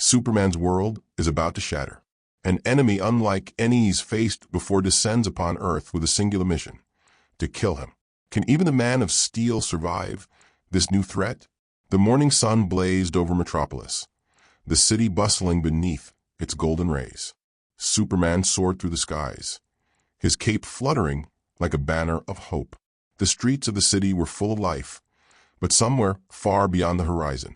Superman's world is about to shatter. An enemy unlike any he's faced before descends upon Earth with a singular mission: to kill him. Can even the Man of Steel survive this new threat? The morning sun blazed over Metropolis, the city bustling beneath its golden rays. Superman soared through the skies, his cape fluttering like a banner of hope. The streets of the city were full of life, but somewhere far beyond the horizon,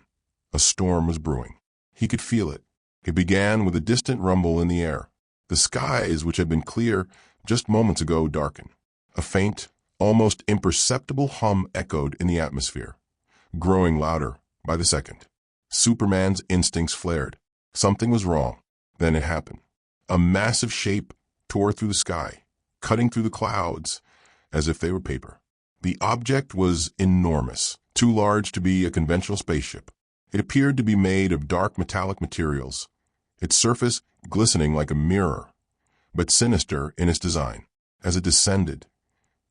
a storm was brewing. He could feel it. It began with a distant rumble in the air. The skies, which had been clear just moments ago, darkened. A faint, almost imperceptible hum echoed in the atmosphere, growing louder by the second. Superman's instincts flared. Something was wrong. Then it happened. A massive shape tore through the sky, cutting through the clouds as if they were paper. The object was enormous, too large to be a conventional spaceship. It appeared to be made of dark metallic materials, its surface glistening like a mirror, but sinister in its design. As it descended,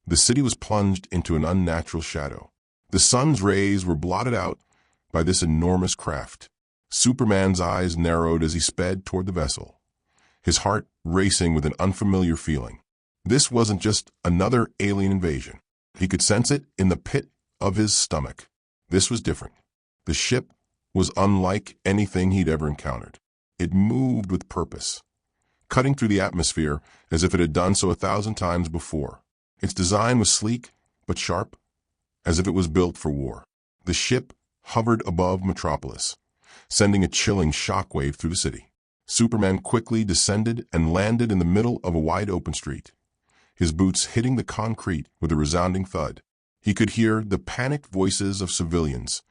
the city was plunged into an unnatural shadow. The sun's rays were blotted out by this enormous craft. Superman's eyes narrowed as he sped toward the vessel, his heart racing with an unfamiliar feeling. This wasn't just another alien invasion. He could sense it in the pit of his stomach. This was different. The ship was unlike anything he'd ever encountered. It moved with purpose, cutting through the atmosphere as if it had done so 1,000 times before. Its design was sleek but sharp, as if it was built for war. The ship hovered above Metropolis, sending a chilling shockwave through the city. Superman quickly descended and landed in the middle of a wide open street, his boots hitting the concrete with a resounding thud. He could hear the panicked voices of civilians,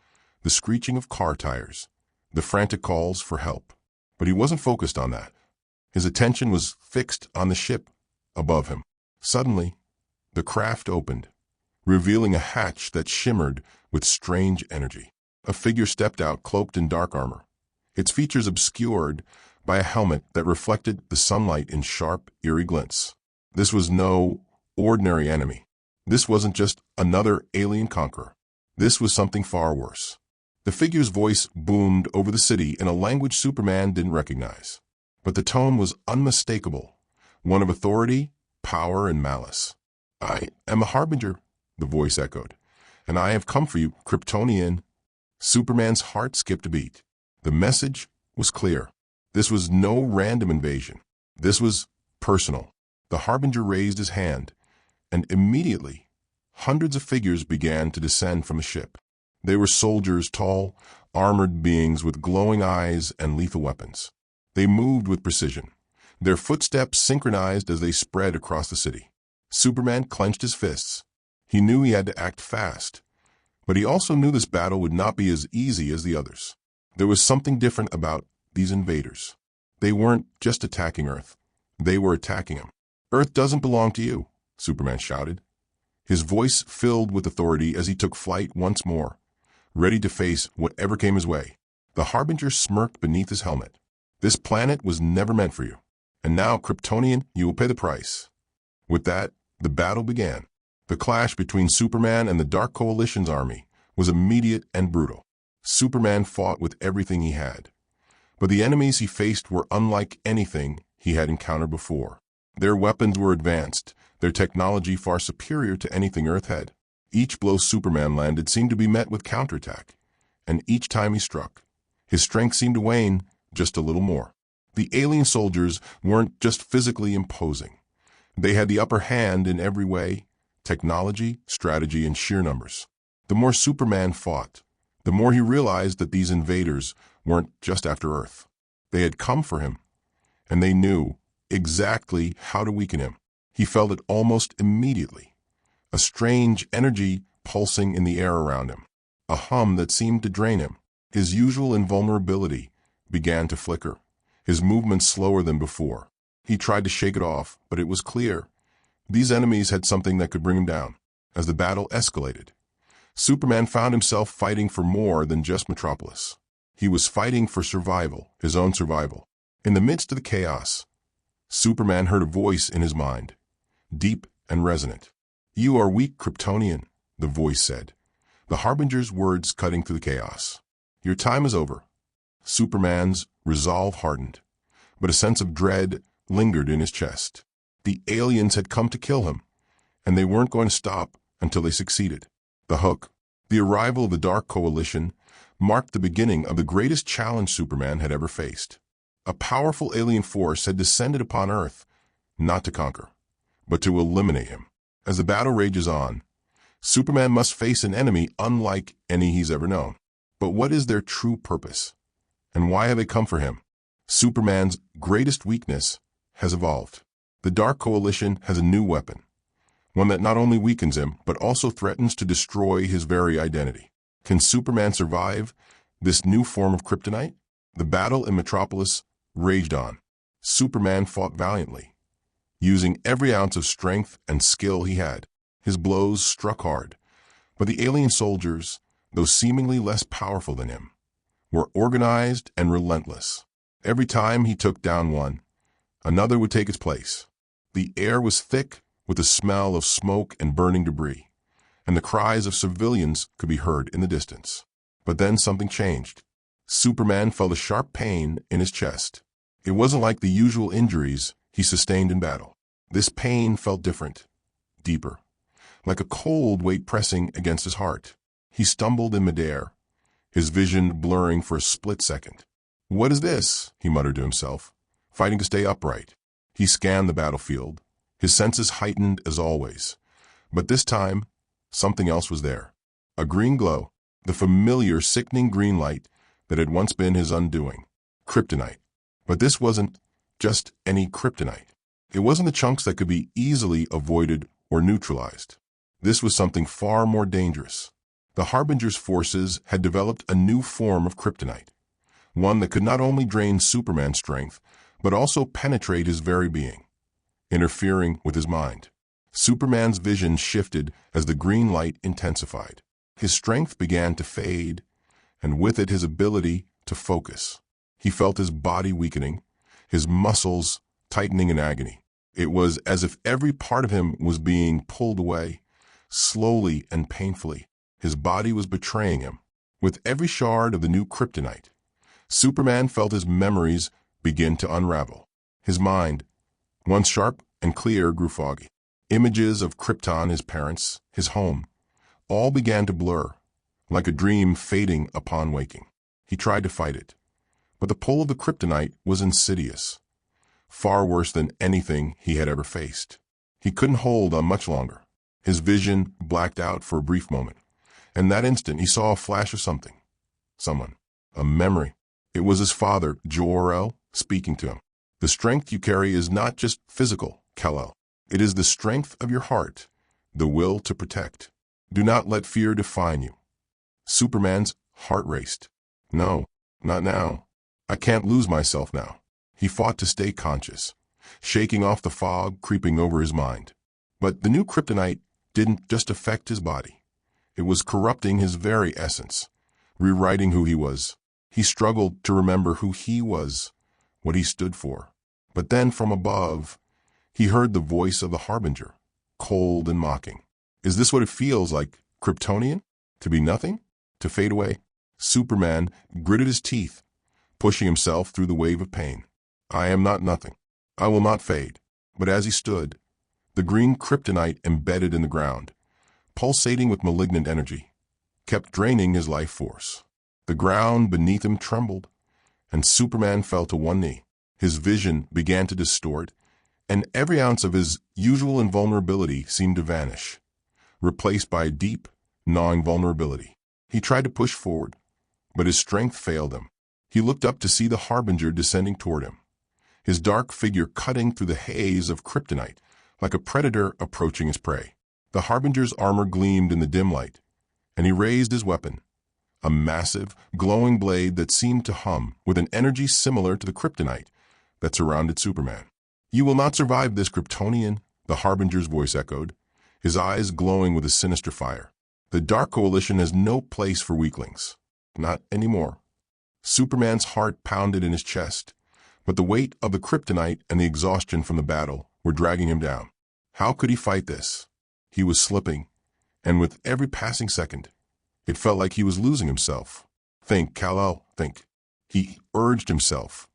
the screeching of car tires, the frantic calls for help. But he wasn't focused on that. His attention was fixed on the ship above him. Suddenly, the craft opened, revealing a hatch that shimmered with strange energy. A figure stepped out, cloaked in dark armor, its features obscured by a helmet that reflected the sunlight in sharp, eerie glints. This was no ordinary enemy. This wasn't just another alien conqueror. This was something far worse. The figure's voice boomed over the city in a language Superman didn't recognize. But the tone was unmistakable, one of authority, power, and malice. "I am a harbinger," the voice echoed, "and I have come for you, Kryptonian." Superman's heart skipped a beat. The message was clear. This was no random invasion. This was personal. The harbinger raised his hand, and immediately, hundreds of figures began to descend from the ship. They were soldiers, tall, armored beings with glowing eyes and lethal weapons. They moved with precision, their footsteps synchronized as they spread across the city. Superman clenched his fists. He knew he had to act fast, but he also knew this battle would not be as easy as the others. There was something different about these invaders. They weren't just attacking Earth. They were attacking him. "Earth doesn't belong to you," Superman shouted, his voice filled with authority as he took flight once more, ready to face whatever came his way. The harbinger smirked beneath his helmet. "This planet was never meant for you. And now, Kryptonian, you will pay the price." With that, the battle began. The clash between Superman and the Dark Coalition's army was immediate and brutal. Superman fought with everything he had, but the enemies he faced were unlike anything he had encountered before. Their weapons were advanced, their technology far superior to anything Earth had. Each blow Superman landed seemed to be met with counterattack, and each time he struck, his strength seemed to wane just a little more. The alien soldiers weren't just physically imposing. They had the upper hand in every way: technology, strategy, and sheer numbers. The more Superman fought, the more he realized that these invaders weren't just after Earth. They had come for him, and they knew exactly how to weaken him. He felt it almost immediately, a strange energy pulsing in the air around him, a hum that seemed to drain him. His usual invulnerability began to flicker, his movements slower than before. He tried to shake it off, but it was clear. These enemies had something that could bring him down. As the battle escalated, Superman found himself fighting for more than just Metropolis. He was fighting for survival, his own survival. In the midst of the chaos, Superman heard a voice in his mind, deep and resonant. "You are weak, Kryptonian," the voice said, the harbinger's words cutting through the chaos. "Your time is over." Superman's resolve hardened, but a sense of dread lingered in his chest. The aliens had come to kill him, and they weren't going to stop until they succeeded. The hook, the arrival of the Dark Coalition, marked the beginning of the greatest challenge Superman had ever faced. A powerful alien force had descended upon Earth, not to conquer, but to eliminate him. As the battle rages on, Superman must face an enemy unlike any he's ever known. But what is their true purpose? And why have they come for him? Superman's greatest weakness has evolved. The Dark Coalition has a new weapon, one that not only weakens him, but also threatens to destroy his very identity. Can Superman survive this new form of kryptonite? The battle in Metropolis raged on. Superman fought valiantly, using every ounce of strength and skill he had. His blows struck hard, but the alien soldiers, though seemingly less powerful than him, were organized and relentless. Every time he took down one, another would take its place. The air was thick with the smell of smoke and burning debris, and the cries of civilians could be heard in the distance. But then something changed. Superman felt a sharp pain in his chest. It wasn't like the usual injuries he sustained in battle. This pain felt different, deeper, like a cold weight pressing against his heart. He stumbled in midair, his vision blurring for a split second. "What is this?" he muttered to himself, fighting to stay upright. He scanned the battlefield, his senses heightened as always. But this time, something else was there. A green glow, the familiar sickening green light that had once been his undoing. Kryptonite. But this wasn't just any kryptonite. It wasn't the chunks that could be easily avoided or neutralized. This was something far more dangerous. The Harbinger's forces had developed a new form of kryptonite, one that could not only drain Superman's strength, but also penetrate his very being, interfering with his mind. Superman's vision shifted as the green light intensified. His strength began to fade, and with it his ability to focus. He felt his body weakening, his muscles tightening in agony. It was as if every part of him was being pulled away, slowly and painfully. His body was betraying him. With every shard of the new kryptonite, Superman felt his memories begin to unravel. His mind, once sharp and clear, grew foggy. Images of Krypton, his parents, his home, all began to blur, like a dream fading upon waking. He tried to fight it, but the pull of the kryptonite was insidious, far worse than anything he had ever faced. He couldn't hold on much longer. His vision blacked out for a brief moment, and that instant he saw a flash of something, someone, a memory. It was his father, Jor-El, speaking to him. "The strength you carry is not just physical, Kal-El. It is the strength of your heart, the will to protect. Do not let fear define you." Superman's heart raced. "No, not now. I can't lose myself now." He fought to stay conscious, shaking off the fog creeping over his mind. But the new kryptonite didn't just affect his body. It was corrupting his very essence, rewriting who he was. He struggled to remember who he was, what he stood for. But then from above, he heard the voice of the Harbinger, cold and mocking. "Is this what it feels like, Kryptonian? To be nothing? To fade away?" Superman gritted his teeth, pushing himself through the wave of pain. "I am not nothing. I will not fade." But as he stood, the green kryptonite embedded in the ground, pulsating with malignant energy, kept draining his life force. The ground beneath him trembled, and Superman fell to one knee. His vision began to distort, and every ounce of his usual invulnerability seemed to vanish, replaced by a deep, gnawing vulnerability. He tried to push forward, but his strength failed him. He looked up to see the Harbinger descending toward him, his dark figure cutting through the haze of kryptonite like a predator approaching his prey. The Harbinger's armor gleamed in the dim light, and he raised his weapon, a massive, glowing blade that seemed to hum with an energy similar to the kryptonite that surrounded Superman. "You will not survive this, Kryptonian," the Harbinger's voice echoed, his eyes glowing with a sinister fire. "The Dark Coalition has no place for weaklings. Not anymore." Superman's heart pounded in his chest, but the weight of the kryptonite and the exhaustion from the battle were dragging him down. How could he fight this? He was slipping, and with every passing second, it felt like he was losing himself. "Think, Kal-El, think." He urged himself,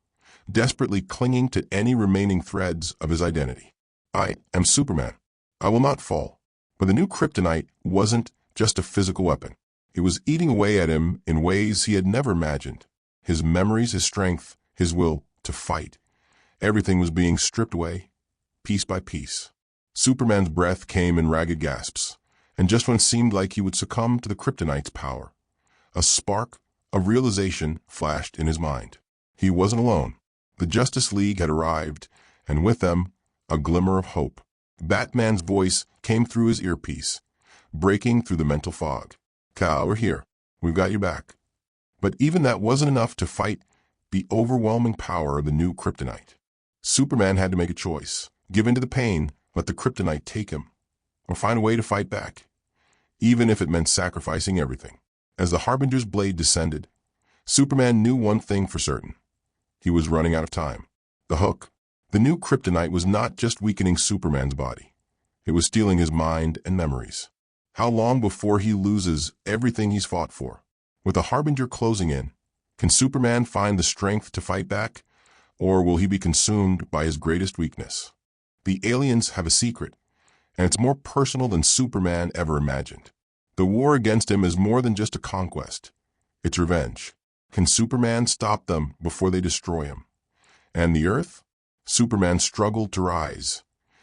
desperately clinging to any remaining threads of his identity. I am Superman. I will not fall. But the new kryptonite wasn't just a physical weapon. It was eating away at him in ways he had never imagined. His memories, his strength, his will to fight. Everything was being stripped away, piece by piece. Superman's breath came in ragged gasps, and just when it seemed like he would succumb to the kryptonite's power, a spark of realization flashed in his mind. He wasn't alone. The Justice League had arrived, and with them, a glimmer of hope. Batman's voice came through his earpiece, breaking through the mental fog. Kal, we're here. We've got your back. But even that wasn't enough to fight the overwhelming power of the new kryptonite. Superman had to make a choice. Give in to the pain, let the kryptonite take him, or find a way to fight back, even if it meant sacrificing everything. As the Harbinger's blade descended, Superman knew one thing for certain. He was running out of time. The hook. The new kryptonite was not just weakening Superman's body. It was stealing his mind and memories. How long before he loses everything he's fought for? With the Harbinger closing in, can Superman find the strength to fight back, or will he be consumed by his greatest weakness? The aliens have a secret, and it's more personal than Superman ever imagined. The war against him is more than just a conquest. It's revenge. Can Superman stop them before they destroy him? And the Earth? Superman struggled to rise,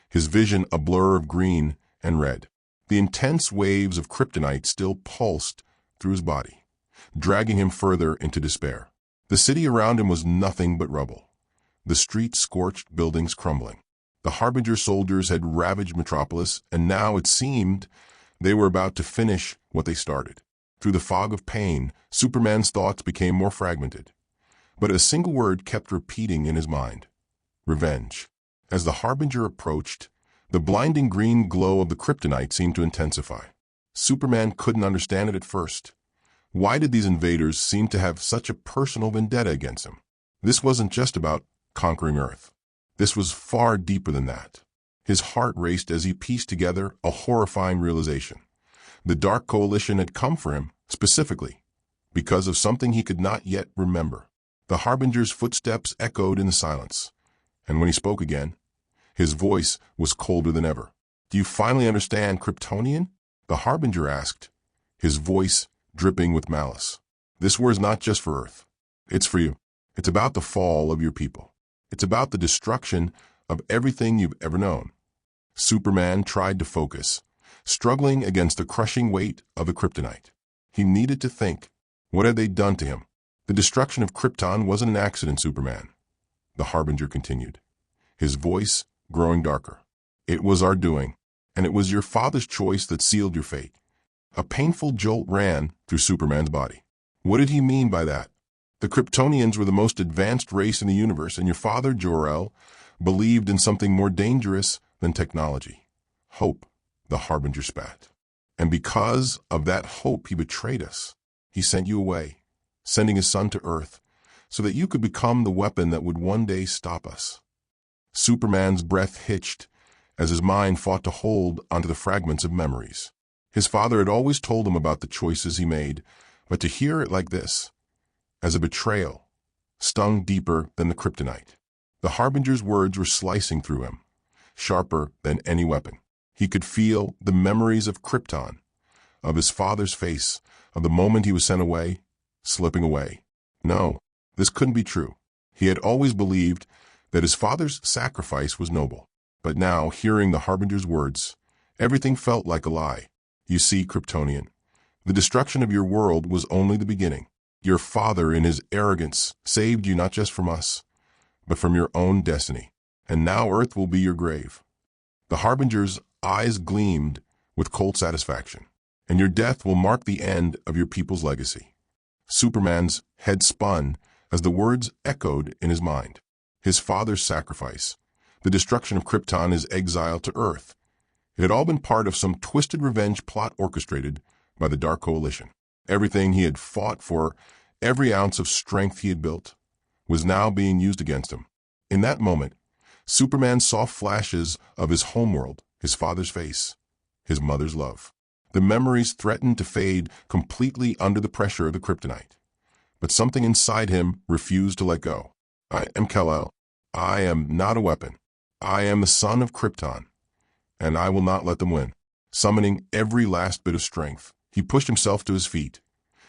his vision a blur of green and red. The intense waves of kryptonite still pulsed through his body, dragging him further into despair. The city around him was nothing but rubble, the streets scorched, buildings crumbling. The Harbinger soldiers had ravaged Metropolis, and now it seemed they were about to finish what they started. Through the fog of pain, Superman's thoughts became more fragmented. But a single word kept repeating in his mind: revenge. As the Harbinger approached, the blinding green glow of the kryptonite seemed to intensify. Superman couldn't understand it at first. Why did these invaders seem to have such a personal vendetta against him? This wasn't just about conquering Earth. This was far deeper than that. His heart raced as he pieced together a horrifying realization. The Dark Coalition had come for him, specifically, because of something he could not yet remember. The Harbinger's footsteps echoed in the silence, and when he spoke again, his voice was colder than ever. "Do you finally understand Kryptonian?" the Harbinger asked, his voice dripping with malice. "This war is not just for Earth. It's for you. It's about the fall of your people. It's about the destruction of everything you've ever known." Superman tried to focus, struggling against the crushing weight of the kryptonite. He needed to think. What had they done to him? "The destruction of Krypton wasn't an accident, Superman," the Harbinger continued, his voice growing darker. "It was our doing, and it was your father's choice that sealed your fate." A painful jolt ran through Superman's body. What did he mean by that? The Kryptonians were the most advanced race in the universe, and your father, Jor-El, believed in something more dangerous than technology. Hope, the Harbinger spat. And because of that hope, he betrayed us. He sent you away, sending his son to Earth, so that you could become the weapon that would one day stop us. Superman's breath hitched as his mind fought to hold onto the fragments of memories. His father had always told him about the choices he made, but to hear it like this, as a betrayal, stung deeper than the kryptonite. The Harbinger's words were slicing through him, sharper than any weapon. He could feel the memories of Krypton, of his father's face, of the moment he was sent away, slipping away. No, this couldn't be true. He had always believed that his father's sacrifice was noble. But now, hearing the Harbinger's words, everything felt like a lie. "You see, Kryptonian, the destruction of your world was only the beginning. Your father, in his arrogance, saved you not just from us, but from your own destiny. And now Earth will be your grave." The Harbinger's eyes gleamed with cold satisfaction. "And your death will mark the end of your people's legacy." Superman's head spun as the words echoed in his mind. His father's sacrifice, the destruction of Krypton, his exile to Earth. It had all been part of some twisted revenge plot orchestrated by the Dark Coalition. Everything he had fought for, every ounce of strength he had built, was now being used against him. In that moment, Superman saw flashes of his homeworld, his father's face, his mother's love. The memories threatened to fade completely under the pressure of the kryptonite. but something inside him refused to let go. I am Kal-El. I am not a weapon. I am the son of Krypton, and I will not let them win. Summoning every last bit of strength, he pushed himself to his feet,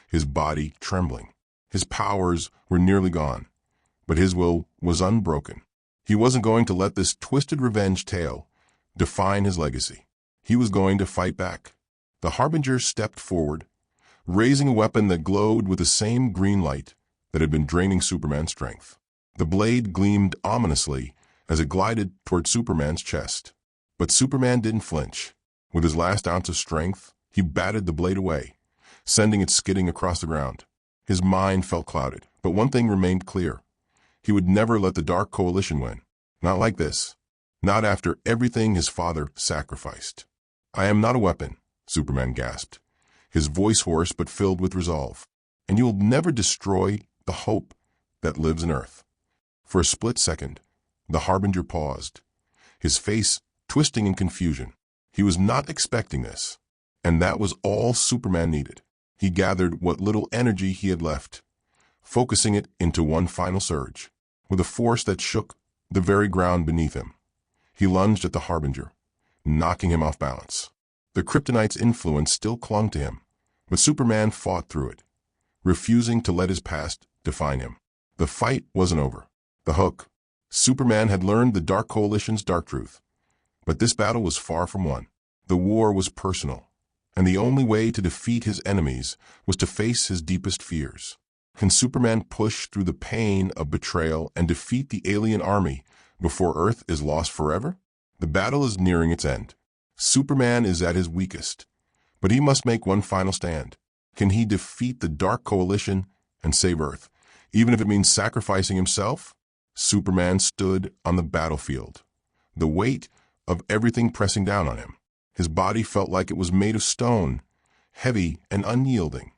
his body trembling. His powers were nearly gone, but his will was unbroken. He wasn't going to let this twisted revenge tale define his legacy. He was going to fight back. The Harbinger stepped forward, raising a weapon that glowed with the same green light that had been draining Superman's strength. The blade gleamed ominously as it glided toward Superman's chest. But Superman didn't flinch. With his last ounce of strength, he batted the blade away, sending it skidding across the ground. His mind felt clouded, but one thing remained clear. He would never let the Dark Coalition win. Not like this. Not after everything his father sacrificed. I am not a weapon, Superman gasped, his voice hoarse but filled with resolve. And you will never destroy the hope that lives in Earth. For a split second, the Harbinger paused, his face twisting in confusion. He was not expecting this, and that was all Superman needed. He gathered what little energy he had left, focusing it into one final surge. With a force that shook the very ground beneath him, he lunged at the Harbinger, knocking him off balance. The Kryptonite's influence still clung to him, but Superman fought through it, refusing to let his past define him. The fight wasn't over. The hook. Superman had learned the Dark Coalition's dark truth, but this battle was far from won. The war was personal, and the only way to defeat his enemies was to face his deepest fears. Can Superman push through the pain of betrayal and defeat the alien army before Earth is lost forever? The battle is nearing its end. Superman is at his weakest, but he must make one final stand. Can he defeat the Dark Coalition and save Earth, even if it means sacrificing himself? Superman stood on the battlefield, the weight of everything pressing down on him. His body felt like it was made of stone, heavy and unyielding,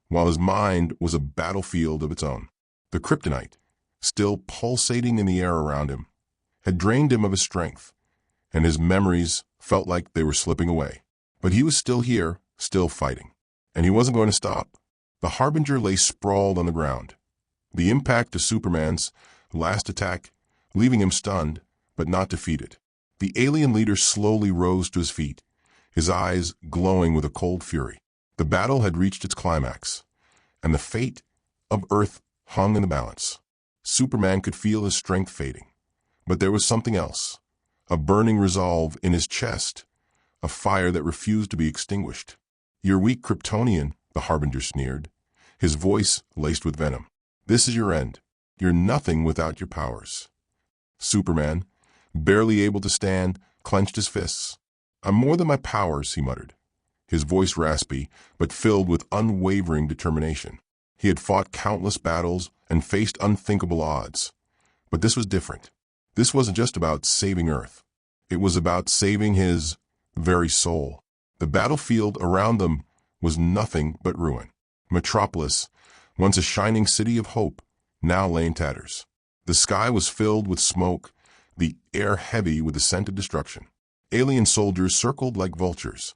while his mind was a battlefield of its own. The Kryptonite, still pulsating in the air around him, had drained him of his strength, and his memories felt like they were slipping away. But he was still here, still fighting, and he wasn't going to stop. The Harbinger lay sprawled on the ground, the impact of Superman's last attack leaving him stunned, but not defeated. The alien leader slowly rose to his feet, his eyes glowing with a cold fury. The battle had reached its climax, and the fate of Earth hung in the balance. Superman could feel his strength fading, but there was something else, a burning resolve in his chest, a fire that refused to be extinguished. "You're weak, Kryptonian," the Harbinger sneered, his voice laced with venom. "This is your end. You're nothing without your powers." Superman, barely able to stand, clenched his fists. "I'm more than my powers," he muttered, his voice raspy but filled with unwavering determination. He had fought countless battles and faced unthinkable odds. But this was different. This wasn't just about saving Earth. It was about saving his very soul. The battlefield around them was nothing but ruin. Metropolis, once a shining city of hope, now lay in tatters. The sky was filled with smoke, the air heavy with the scent of destruction. Alien soldiers circled like vultures,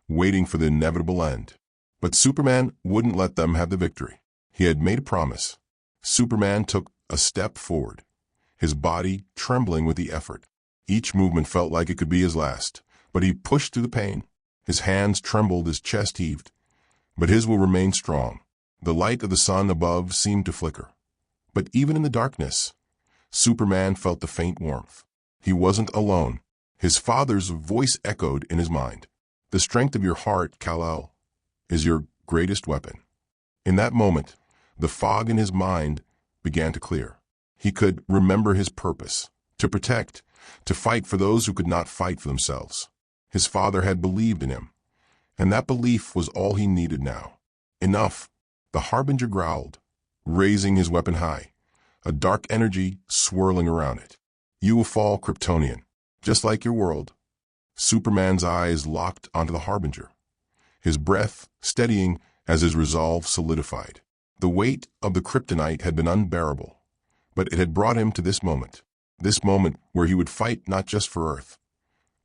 waiting for the inevitable end. But Superman wouldn't let them have the victory. He had made a promise. Superman took a step forward, his body trembling with the effort. Each movement felt like it could be his last, but he pushed through the pain. His hands trembled, his chest heaved, but his will remained strong. The light of the sun above seemed to flicker. But even in the darkness, Superman felt the faint warmth. He wasn't alone. His father's voice echoed in his mind. "The strength of your heart, Kal-El, is your greatest weapon." In that moment, the fog in his mind began to clear. He could remember his purpose, to protect, to fight for those who could not fight for themselves. His father had believed in him, and that belief was all he needed now. "Enough," the Harbinger growled, raising his weapon high, a dark energy swirling around it. "You will fall, Kryptonian, just like your world." Superman's eyes locked onto the Harbinger, his breath steadying as his resolve solidified. The weight of the Kryptonite had been unbearable, but it had brought him to this moment where he would fight not just for Earth,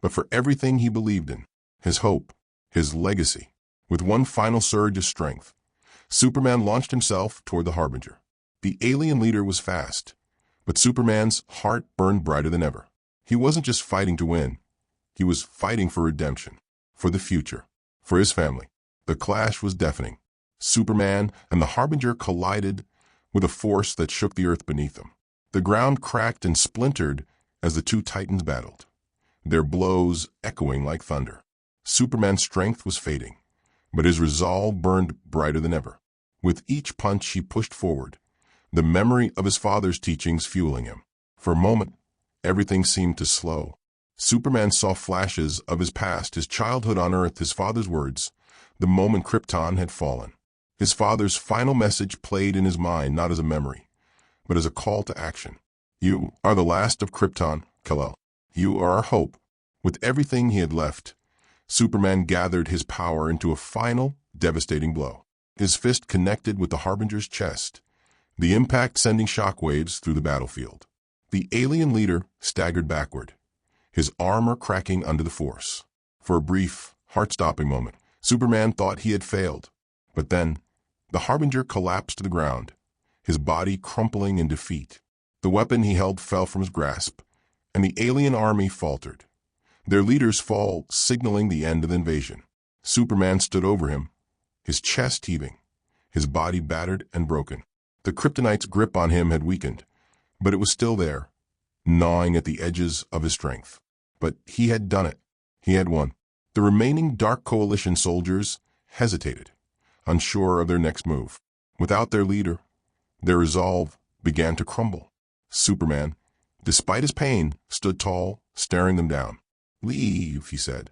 but for everything he believed in, his hope, his legacy. With one final surge of strength, Superman launched himself toward the Harbinger. The alien leader was fast, but Superman's heart burned brighter than ever. He wasn't just fighting to win. He was fighting for redemption, for the future, for his family. The clash was deafening. Superman and the Harbinger collided with a force that shook the earth beneath them. The ground cracked and splintered as the two titans battled, their blows echoing like thunder. Superman's strength was fading, but his resolve burned brighter than ever. With each punch he pushed forward, the memory of his father's teachings fueling him. For a moment, everything seemed to slow. Superman saw flashes of his past, his childhood on Earth, his father's words, the moment Krypton had fallen. His father's final message played in his mind not as a memory, but as a call to action. You are the last of Krypton, Kal-El. You are our hope. With everything he had left, Superman gathered his power into a final, devastating blow. His fist connected with the Harbinger's chest, the impact sending shockwaves through the battlefield. The alien leader staggered backward, his armor cracking under the force. For a brief, heart-stopping moment, Superman thought he had failed. But then, the Harbinger collapsed to the ground, his body crumpling in defeat. The weapon he held fell from his grasp, and the alien army faltered. Their leader's fall signaling the end of the invasion. Superman stood over him, his chest heaving, his body battered and broken. The Kryptonite's grip on him had weakened, but it was still there, gnawing at the edges of his strength. But he had done it. He had won. The remaining Dark Coalition soldiers hesitated, unsure of their next move. Without their leader, their resolve began to crumble. Superman, despite his pain, stood tall, staring them down. "Leave," he said,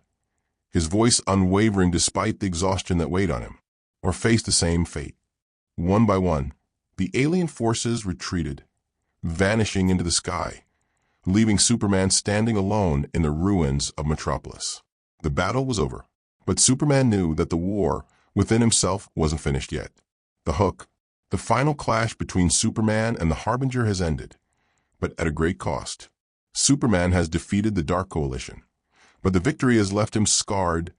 his voice unwavering despite the exhaustion that weighed on him, "or face the same fate." One by one, the alien forces retreated, vanishing into the sky, leaving Superman standing alone in the ruins of Metropolis. The battle was over, but Superman knew that the war within himself wasn't finished yet. The hook, the final clash between Superman and the Harbinger has ended, but at a great cost. Superman has defeated the Dark Coalition, but the victory has left him scarred,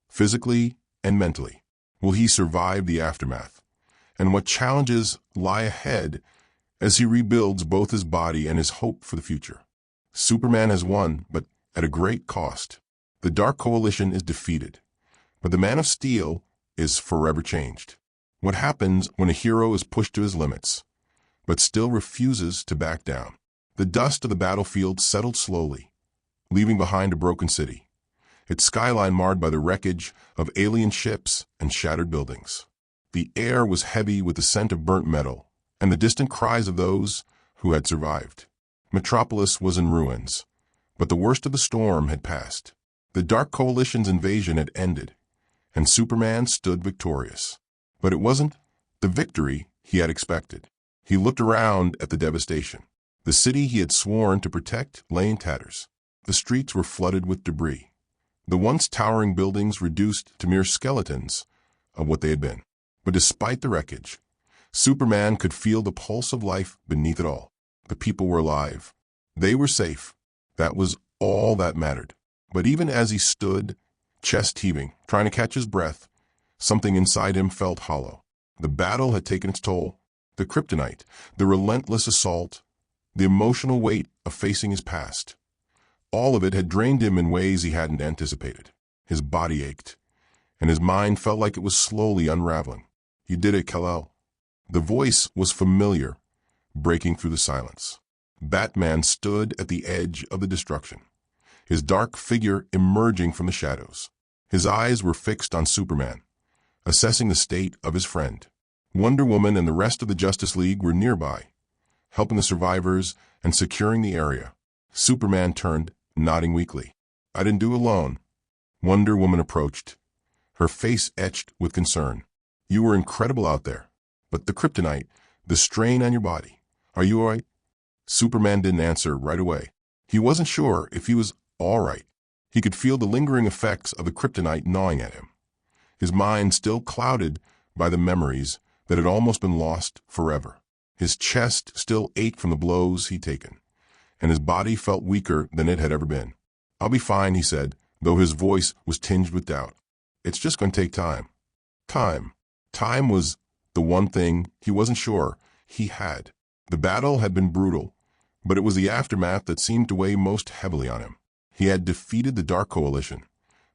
physically and mentally. Will he survive the aftermath? And what challenges lie ahead as he rebuilds both his body and his hope for the future? Superman has won, but at a great cost. The Dark Coalition is defeated, but the Man of Steel is forever changed. What happens when a hero is pushed to his limits, but still refuses to back down? The dust of the battlefield settled slowly, leaving behind a broken city, its skyline marred by the wreckage of alien ships and shattered buildings. The air was heavy with the scent of burnt metal and the distant cries of those who had survived. Metropolis was in ruins, but the worst of the storm had passed. The Dark Coalition's invasion had ended, and Superman stood victorious. But it wasn't the victory he had expected. He looked around at the devastation. The city he had sworn to protect lay in tatters. The streets were flooded with debris, the once towering buildings reduced to mere skeletons of what they had been. But despite the wreckage, Superman could feel the pulse of life beneath it all. The people were alive. They were safe. That was all that mattered. But even as he stood, chest heaving, trying to catch his breath, something inside him felt hollow. The battle had taken its toll. The Kryptonite, the relentless assault, the emotional weight of facing his past. All of it had drained him in ways he hadn't anticipated. His body ached, and his mind felt like it was slowly unraveling. "You did it, Kal-El." The voice was familiar, breaking through the silence. Batman stood at the edge of the destruction, his dark figure emerging from the shadows. His eyes were fixed on Superman, assessing the state of his friend. Wonder Woman and the rest of the Justice League were nearby, helping the survivors and securing the area. Superman turned, nodding weakly. "I didn't do it alone." Wonder Woman approached, her face etched with concern. "You were incredible out there, but the Kryptonite, the strain on your body. Are you all right?" Superman didn't answer right away. He wasn't sure if he was all right. He could feel the lingering effects of the Kryptonite gnawing at him, his mind still clouded by the memories that had almost been lost forever. His chest still ached from the blows he'd taken, and his body felt weaker than it had ever been. "I'll be fine," he said, though his voice was tinged with doubt. "It's just going to take time." Time. Time was the one thing he wasn't sure he had. The battle had been brutal, but it was the aftermath that seemed to weigh most heavily on him. He had defeated the Dark Coalition,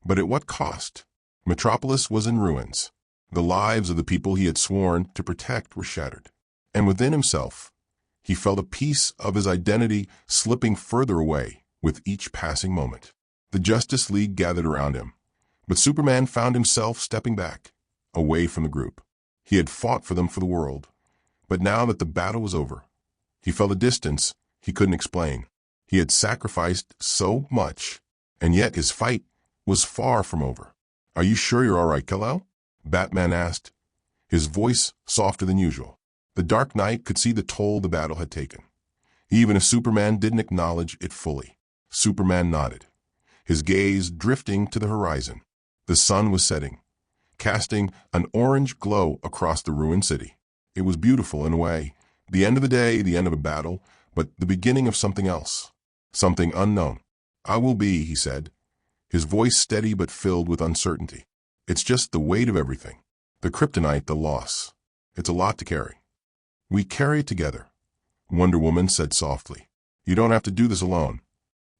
but at what cost? Metropolis was in ruins. The lives of the people he had sworn to protect were shattered. And within himself, he felt a piece of his identity slipping further away with each passing moment. The Justice League gathered around him, but Superman found himself stepping back, away from the group. He had fought for them for the world, but now that the battle was over, he felt a distance he couldn't explain. He had sacrificed so much, and yet his fight was far from over. "Are you sure you're all right, Kal-El?" Batman asked, his voice softer than usual. The Dark Knight could see the toll the battle had taken, even if Superman didn't acknowledge it fully. Superman nodded, his gaze drifting to the horizon. The sun was setting, casting an orange glow across the ruined city. It was beautiful in a way, the end of the day, the end of a battle, but the beginning of something else, something unknown. "I will be," he said, his voice steady but filled with uncertainty. "It's just the weight of everything. The kryptonite, the loss. It's a lot to carry. We carry it together," Wonder Woman said softly. "You don't have to do this alone."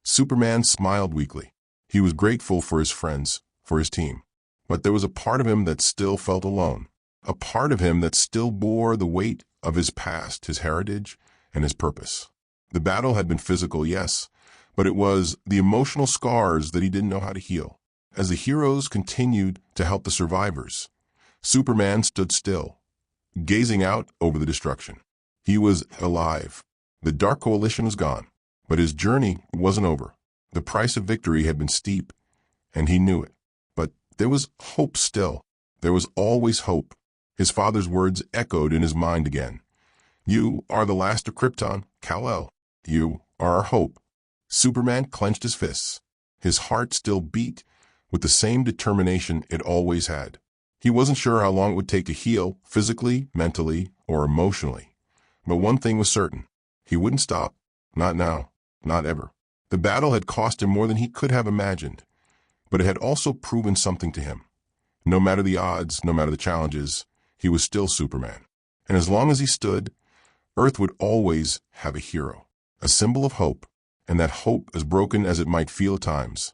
Superman smiled weakly. He was grateful for his friends, for his team. But there was a part of him that still felt alone, a part of him that still bore the weight of his past, his heritage, and his purpose. The battle had been physical, yes, but it was the emotional scars that he didn't know how to heal. As the heroes continued to help the survivors, Superman stood still, gazing out over the destruction. He was alive. The Dark Coalition was gone, but his journey wasn't over. The price of victory had been steep, and he knew it. But there was hope still. There was always hope. His father's words echoed in his mind again. "You are the last of Krypton, Kal-El. You are our hope." Superman clenched his fists. His heart still beat with the same determination it always had. He wasn't sure how long it would take to heal, physically, mentally, or emotionally. But one thing was certain. He wouldn't stop. Not now. Not ever. The battle had cost him more than he could have imagined, but it had also proven something to him. No matter the odds, no matter the challenges, he was still Superman. And as long as he stood, Earth would always have a hero, a symbol of hope, and that hope, as broken as it might feel at times,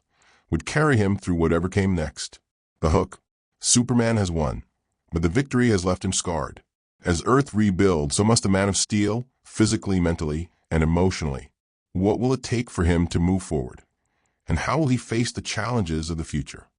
would carry him through whatever came next. The hook. Superman has won, but the victory has left him scarred. As Earth rebuilds, so must the Man of Steel, physically, mentally, and emotionally. What will it take for him to move forward? And how will he face the challenges of the future?